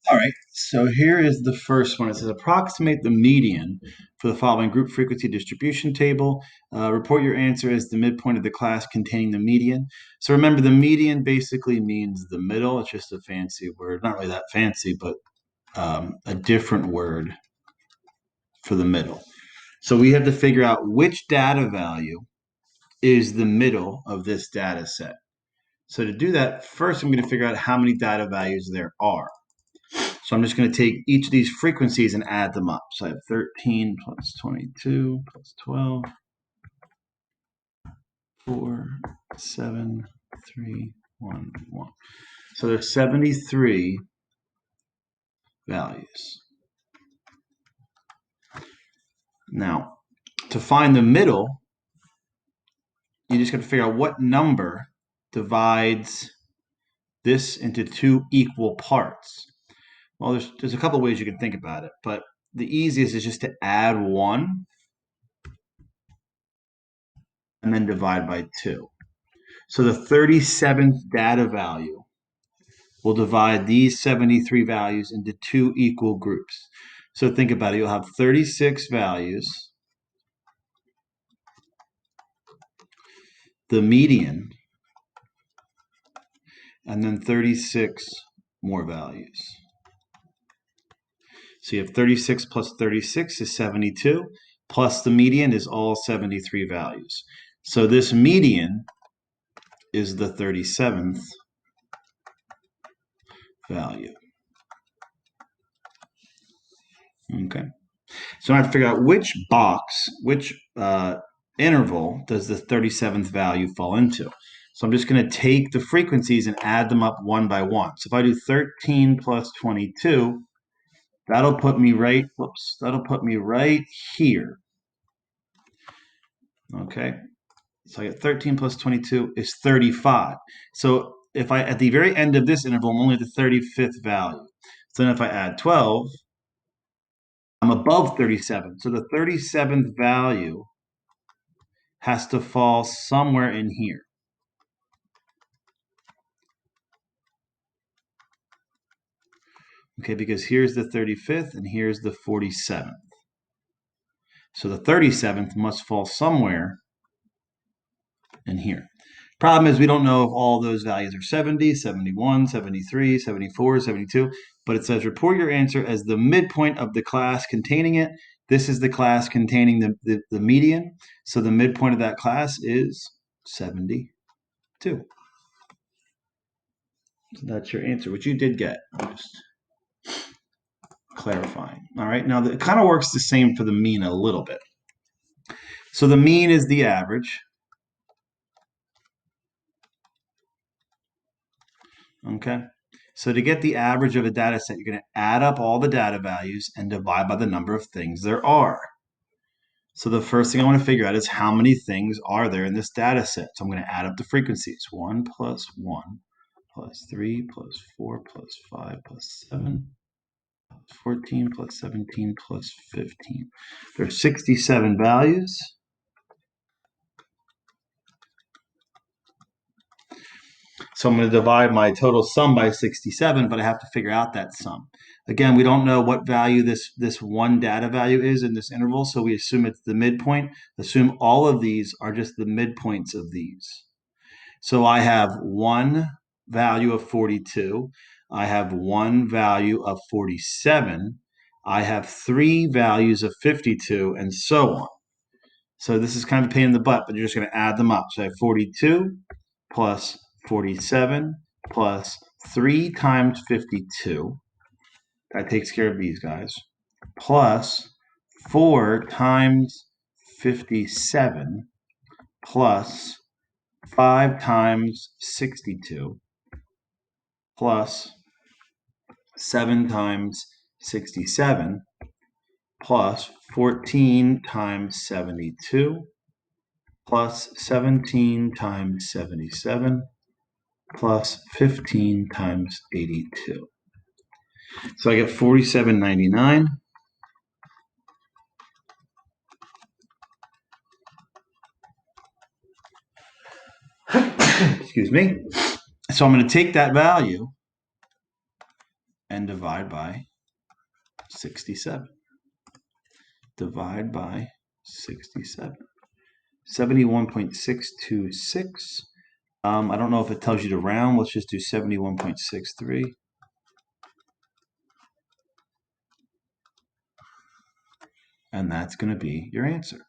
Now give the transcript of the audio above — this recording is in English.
All right, so here is the first one. It says approximate the median for the following group frequency distribution table. Report your answer as the midpoint of the class containing the median. So remember, the median basically means the middle. It's just a fancy word, not really that fancy, but a different word for the middle. So we have to figure out which data value is the middle of this data set. So to do that, first I'm going to figure out how many data values there are. So I'm just going to take each of these frequencies and add them up. So I have 13 plus 22 plus 12, 4, 7, 3, 1, 1. So there's 73 values. Now, to find the middle, you just got to figure out what number divides this into two equal parts. Well, there's a couple ways you can think about it, but the easiest is just to add 1 and then divide by 2. So the 37th data value will divide these 73 values into two equal groups. So think about it. You'll have 36 values, the median, and then 36 more values. So you have 36 plus 36 is 72, plus the median is all 73 values. So this median is the 37th value. Okay. So I have to figure out which box, which interval does the 37th value fall into. So I'm just going to take the frequencies and add them up one by one. So if I do 13 plus 22, that'll put me right, that'll put me right here. Okay. So I get 13 plus 22 is 35. So if I, at the very end of this interval, I'm only at the 35th value. So then if I add 12, I'm above 37. So the 37th value has to fall somewhere in here. Okay, because here's the 35th and here's the 47th. So the 37th must fall somewhere in here. Problem is we don't know if all those values are 70, 71, 73, 74, 72, but it says report your answer as the midpoint of the class containing it. This is the class containing the median. So the midpoint of that class is 72. So that's your answer, which you did get. Just clarifying. All right, now it kind of works the same for the mean a little bit. So the mean is the average. Okay. So to get the average of a data set, you're going to add up all the data values and divide by the number of things there are. So the first thing I want to figure out is how many things are there in this data set. So I'm going to add up the frequencies. 1 plus 1 plus 3 plus 4 plus 5 plus 7 plus 14 plus 17 plus 15. There are 67 values. So I'm going to divide my total sum by 67, but I have to figure out that sum. Again, we don't know what value this one data value is in this interval, so we assume it's the midpoint. Assume all of these are just the midpoints of these. So I have one value of 42. I have one value of 47. I have three values of 52, and so on. So this is kind of a pain in the butt, but you're just going to add them up. So I have 42 plus 47 plus 3 times 52. That takes care of these guys. Plus 4 times 57 plus 5 times 62 plus 7 times 67 plus 14 times 72 plus 17 times 77 plus 15 times 82. So I get 47.99. Excuse me. So I'm going to take that value and divide by 67. Divide by 67. 71.626. I don't know if it tells you to round. Let's just do 71.63. And that's going to be your answer.